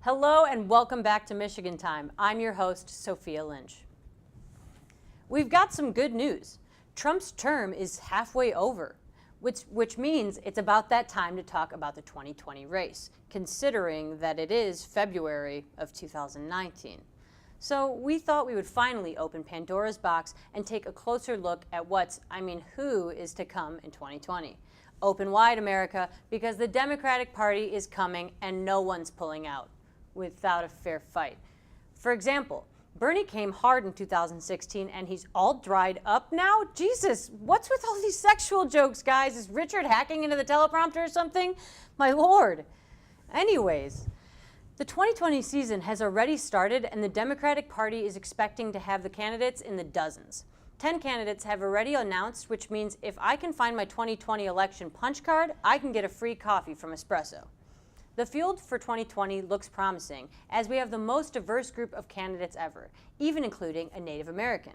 Hello and welcome back to Michigan Time. I'm your host, Sophia Lynch. We've got some good news. Trump's term is halfway over, which means it's about that time to talk about the 2020 race, considering that it is February of 2019. So we thought we would finally open Pandora's box and take a closer look at who is to come in 2020. Open wide, America, because the Democratic Party is coming and no one's pulling out without a fair fight. For example, Bernie came hard in 2016 and he's all dried up now? Jesus, what's with all these sexual jokes, guys? Is Richard hacking into the teleprompter or something? My lord. Anyways, the 2020 season has already started and the Democratic Party is expecting to have the candidates in the dozens. 10 candidates have already announced, which means if I can find my 2020 election punch card, I can get a free coffee from Espresso. The field for 2020 looks promising, as we have the most diverse group of candidates ever, even including a Native American.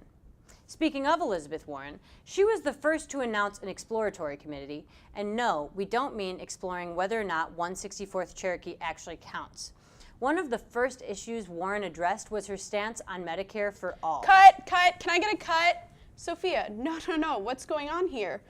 Speaking of Elizabeth Warren, she was the first to announce an exploratory committee, and no, we don't mean exploring whether or not 164th Cherokee actually counts. One of the first issues Warren addressed was her stance on Medicare for all. Cut! Can I get a cut? Sophia, no, what's going on here?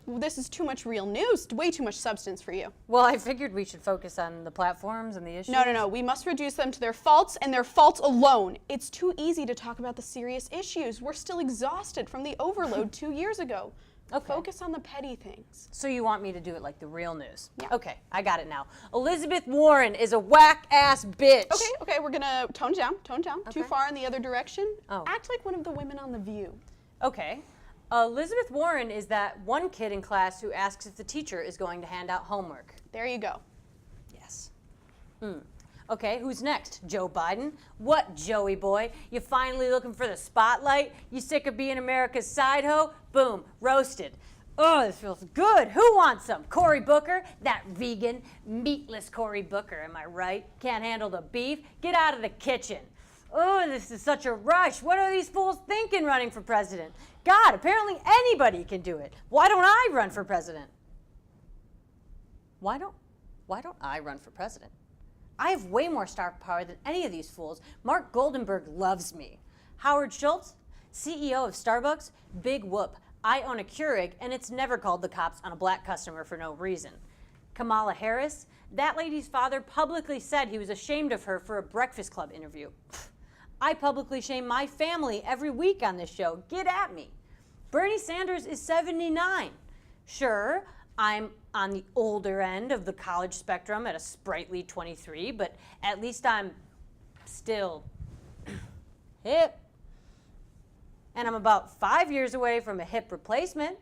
This is too much real news, way too much substance for you. Well, I figured we should focus on the platforms and the issues. No, we must reduce them to their faults and their faults alone. It's too easy to talk about the serious issues. We're still exhausted from the overload 2 years ago. Okay. Focus on the petty things. So you want me to do it like the real news? Yeah. Okay, I got it now. Elizabeth Warren is a whack-ass bitch. Okay, we're gonna tone down. Okay. Too far in the other direction. Oh. Act like one of the women on The View. Okay. Elizabeth Warren is that one kid in class who asks if the teacher is going to hand out homework. There you go. Yes. Okay, who's next? Joe Biden? What, Joey boy? You finally looking for the spotlight? You sick of being America's side hoe? Boom, roasted. Oh, this feels good. Who wants some? Cory Booker? That vegan, meatless Cory Booker, am I right? Can't handle the beef? Get out of the kitchen. Oh, this is such a rush. What are these fools thinking running for president? God, apparently anybody can do it. Why don't I run for president? Why don't I run for president? I have way more star power than any of these fools. Mark Goldenberg loves me. Howard Schultz, CEO of Starbucks, big whoop. I own a Keurig and it's never called the cops on a black customer for no reason. Kamala Harris, that lady's father publicly said he was ashamed of her for a Breakfast Club interview. I publicly shame my family every week on this show. Get at me. Bernie Sanders is 79. Sure, I'm on the older end of the college spectrum at a sprightly 23, but at least I'm still hip. And I'm about 5 years away from a hip replacement.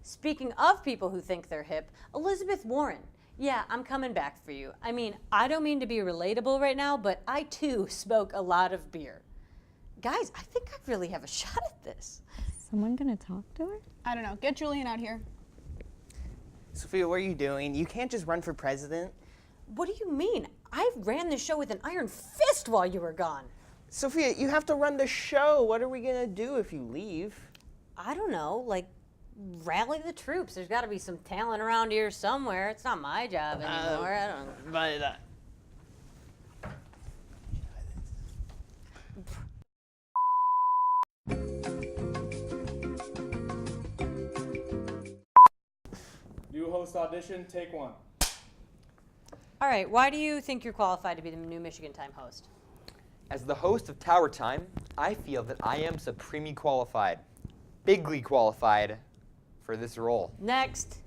Speaking of people who think they're hip, Elizabeth Warren. Yeah, I'm coming back for you. I mean, I don't mean to be relatable right now, but I too smoke a lot of beer. Guys, I think I really have a shot at this. Is someone gonna talk to her? I don't know. Get Julian out here. Sophia, what are you doing? You can't just run for president. What do you mean? I ran this show with an iron fist while you were gone. Sophia, you have to run the show. What are we gonna do if you leave? I don't know, like rally the troops. There's got to be some talent around here somewhere. It's not my job anymore. I don't know. But New host audition, take one. All right, why do you think you're qualified to be the new Michigan Time host? As the host of Tower Time, I feel that I am supremely qualified, bigly qualified for this role. Next.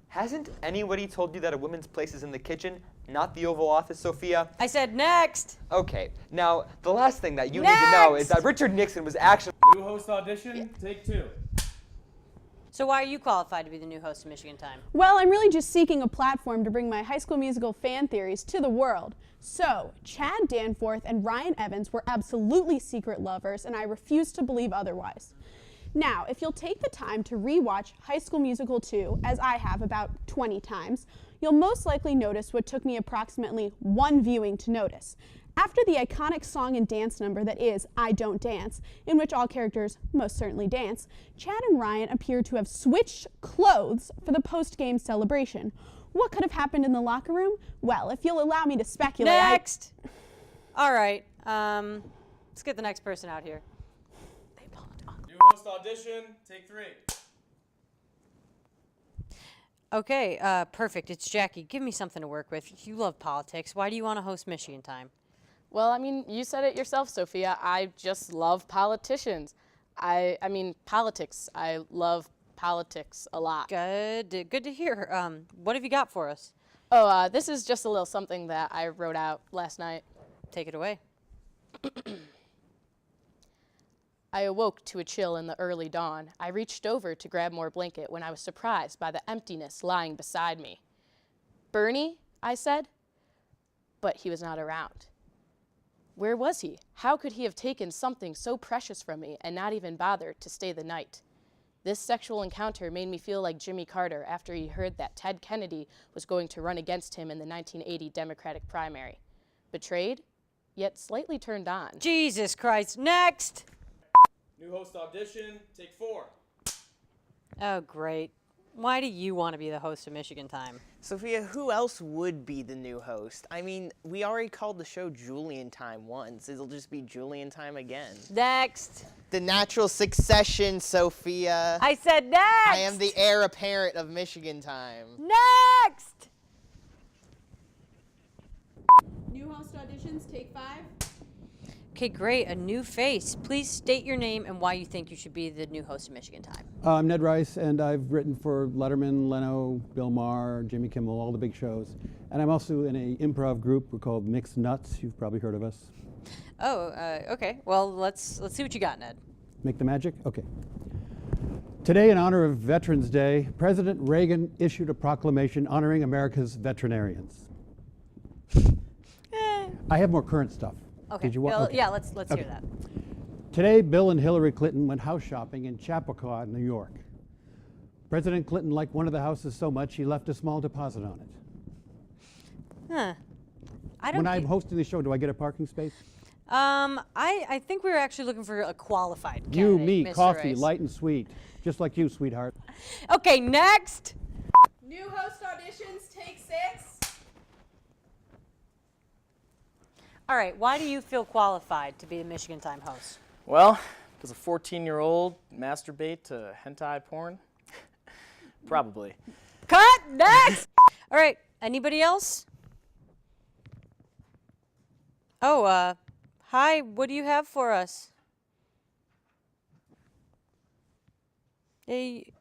Hasn't anybody told you that a woman's place is in the kitchen, not the Oval Office, Sophia? I said next. Okay, now the last thing that you need to know is that Richard Nixon was actually... New host audition, take two. So why are you qualified to be the new host of Michigan Time? Well, I'm really just seeking a platform to bring my High School Musical fan theories to the world. So, Chad Danforth and Ryan Evans were absolutely secret lovers, and I refuse to believe otherwise. Now, if you'll take the time to rewatch High School Musical 2, as I have about 20 times, you'll most likely notice what took me approximately one viewing to notice. After the iconic song and dance number that is I Don't Dance, in which all characters most certainly dance, Chad and Ryan appear to have switched clothes for the post-game celebration. What could have happened in the locker room? Well, if you'll allow me to speculate. Next! All right, let's get the next person out here. New host audition, take 3. Okay, perfect. It's Jackie. Give me something to work with. You love politics. Why do you want to host Michigan Time? Well, I mean, you said it yourself, Sophia. I just love politicians. I mean, politics. I love politics a lot. Good to hear. What have you got for us? Oh, this is just a little something that I wrote out last night. Take it away. I awoke to a chill in the early dawn. I reached over to grab more blanket when I was surprised by the emptiness lying beside me. Bernie, I said, but he was not around. Where was he? How could he have taken something so precious from me and not even bother to stay the night? This sexual encounter made me feel like Jimmy Carter after he heard that Ted Kennedy was going to run against him in the 1980 Democratic primary. Betrayed, yet slightly turned on. Jesus Christ. Next! New host audition, take 4. Oh, great. Why do you want to be the host of Michigan Time? Sophia, who else would be the new host? I mean, we already called the show Julian Time once. It'll just be Julian Time again. Next! The natural succession, Sophia. I said next! I am the heir apparent of Michigan Time. Next! New host auditions, take 5. Okay, great. A new face. Please state your name and why you think you should be the new host of Michigan Time. I'm Ned Rice, and I've written for Letterman, Leno, Bill Maher, Jimmy Kimmel, all the big shows. And I'm also in an improv group we're called Mixed Nuts. You've probably heard of us. Oh, okay. Well, let's see what you got, Ned. Make the magic? Okay. Today, in honor of Veterans Day, President Reagan issued a proclamation honoring America's veterinarians. I have more current stuff. Okay. Did you want? Okay. Yeah, let's Okay. hear that. Today, Bill and Hillary Clinton went house shopping in Chappaqua, New York. President Clinton liked one of the houses so much he left a small deposit on it. Huh. When I'm hosting the show, do I get a parking space? I think we were actually looking for a qualified candidate, You, me, Mr. coffee, Rice. light and sweet. Just like you, sweetheart. Okay, next! New host auditions, take 6. All right, why do you feel qualified to be the Michigan Time host? Well, does a 14-year-old masturbate to hentai porn? Probably. Cut! Next! All right, anybody else? Oh, hi, what do you have for us? Hey,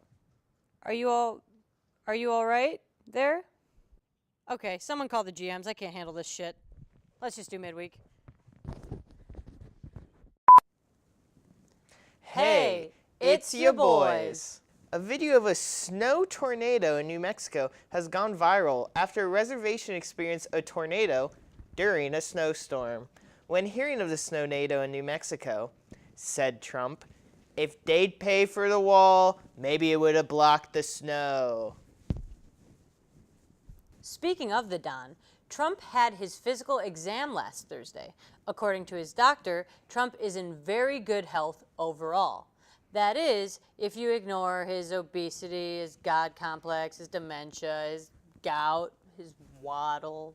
are you all right there? Okay, someone call the GMs. I can't handle this shit. Let's just do midweek. Hey, it's your boys. A video of a snow tornado in New Mexico has gone viral after a reservation experienced a tornado during a snowstorm. When hearing of the snownado in New Mexico, said Trump, if they'd pay for the wall, maybe it would have blocked the snow. Speaking of the Don, Trump had his physical exam last Thursday. According to his doctor, Trump is in very good health overall. That is, if you ignore his obesity, his God complex, his dementia, his gout, his waddle.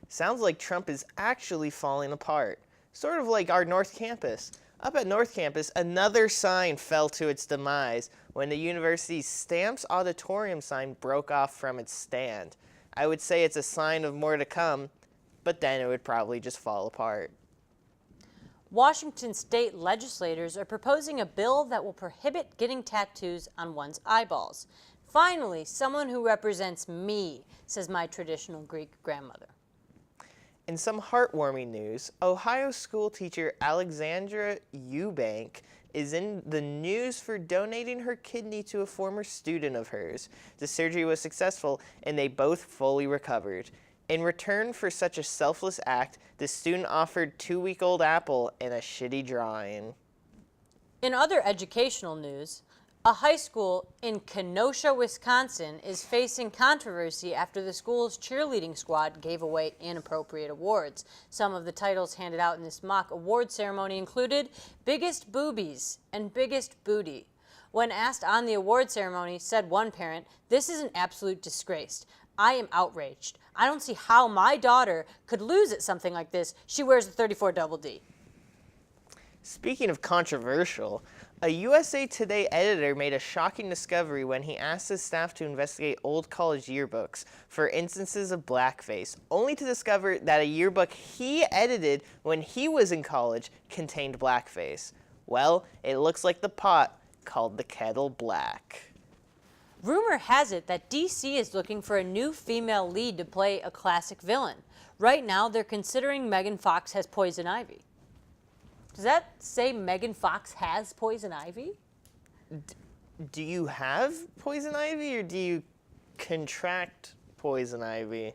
Sounds like Trump is actually falling apart. Sort of like our North Campus. Up at North Campus, another sign fell to its demise when the university's Stamps Auditorium sign broke off from its stand. I would say it's a sign of more to come, but then it would probably just fall apart. Washington state legislators are proposing a bill that will prohibit getting tattoos on one's eyeballs. Finally, someone who represents me, says my traditional Greek grandmother. In some heartwarming news, Ohio school teacher Alexandra Eubank is in the news for donating her kidney to a former student of hers. The surgery was successful, and they both fully recovered. In return for such a selfless act, the student offered 2-week-old Apple and a shitty drawing. In other educational news, a high school in Kenosha, Wisconsin is facing controversy after the school's cheerleading squad gave away inappropriate awards. Some of the titles handed out in this mock award ceremony included Biggest Boobies and Biggest Booty. When asked on the award ceremony, said one parent, "This is an absolute disgrace. I am outraged. I don't see how my daughter could lose at something like this. She wears a 34 double D." Speaking of controversial, a USA Today editor made a shocking discovery when he asked his staff to investigate old college yearbooks for instances of blackface, only to discover that a yearbook he edited when he was in college contained blackface. Well, it looks like the pot called the kettle black. Rumor has it that DC is looking for a new female lead to play a classic villain. Right now, they're considering Megan Fox has poison ivy. Does that say Megan Fox has poison ivy? Do you have poison ivy or do you contract poison ivy?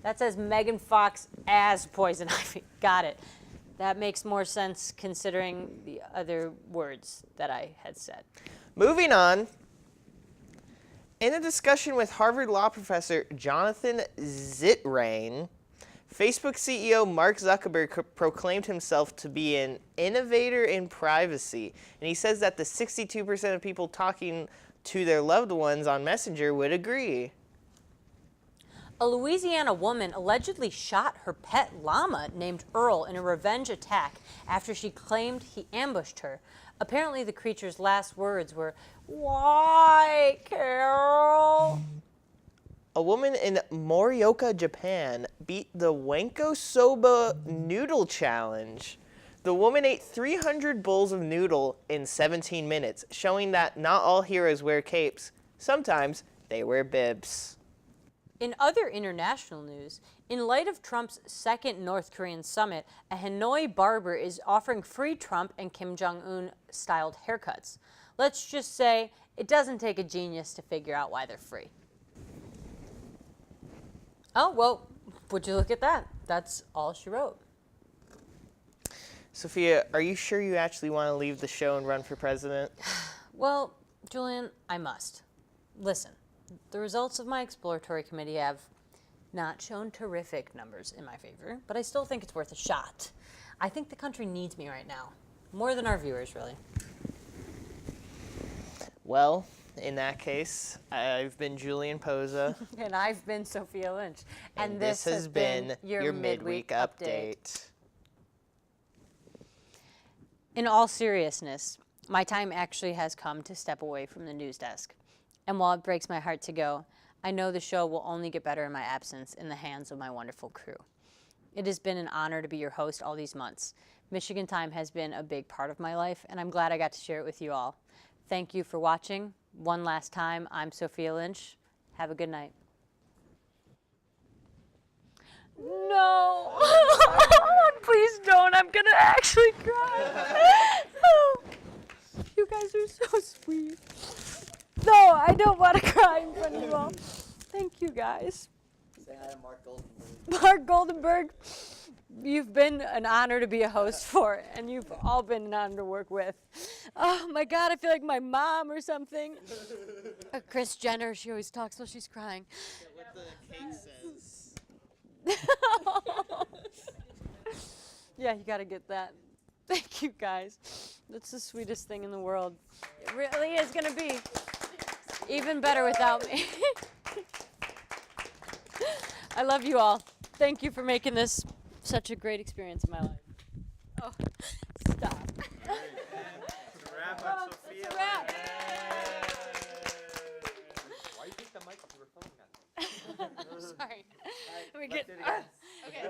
That says Megan Fox as poison ivy. Got it. That makes more sense considering the other words that I had said. Moving on. In a discussion with Harvard law professor Jonathan Zittrain, Facebook CEO Mark Zuckerberg proclaimed himself to be an innovator in privacy, and he says that the 62% of people talking to their loved ones on Messenger would agree. A Louisiana woman allegedly shot her pet llama named Earl in a revenge attack after she claimed he ambushed her. Apparently, the creature's last words were, "Why, Carol?" A woman in Morioka, Japan, beat the Wanko Soba Noodle Challenge. The woman ate 300 bowls of noodle in 17 minutes, showing that not all heroes wear capes. Sometimes they wear bibs. In other international news, in light of Trump's second North Korean summit, a Hanoi barber is offering free Trump and Kim Jong-un styled haircuts. Let's just say it doesn't take a genius to figure out why they're free. Oh, well, would you look at that? That's all she wrote. Sophia, are you sure you actually want to leave the show and run for president? Well, Julian, I must. Listen, the results of my exploratory committee have not shown terrific numbers in my favor, but I still think it's worth a shot. I think the country needs me right now, more than our viewers, really. Well, in that case, I've been Julian Poza. And I've been Sophia Lynch. And this has been your Midweek Update. In all seriousness, my time actually has come to step away from the news desk. And while it breaks my heart to go, I know the show will only get better in my absence in the hands of my wonderful crew. It has been an honor to be your host all these months. Michigan Time has been a big part of my life, and I'm glad I got to share it with you all. Thank you for watching. One last time, I'm Sophia Lynch. Have a good night. No. Please don't. I'm going to actually cry. You guys are so sweet. No, I don't want to cry in front of you all. Thank you, guys. Say hi to Mark Goldenberg. Mark Goldenberg, you've been an honor to be a host for, and you've all been an honor to work with. Oh my God, I feel like my mom or something. Kris Jenner, she always talks while she's crying. What the cake says. Yeah, you gotta get that. Thank you, guys. That's the sweetest thing in the world. It really is gonna be even better without me. I love you all. Thank you for making this such a great experience in my life. Oh, stop. It's a wrap on Sophia. It's a wrap. Why you take the mic off? You were filming that. I'm sorry. We get, okay,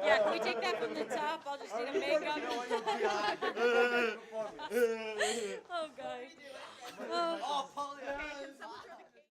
yeah, can we take that from the top? I'll just need a makeup. Oh, gosh. Oh,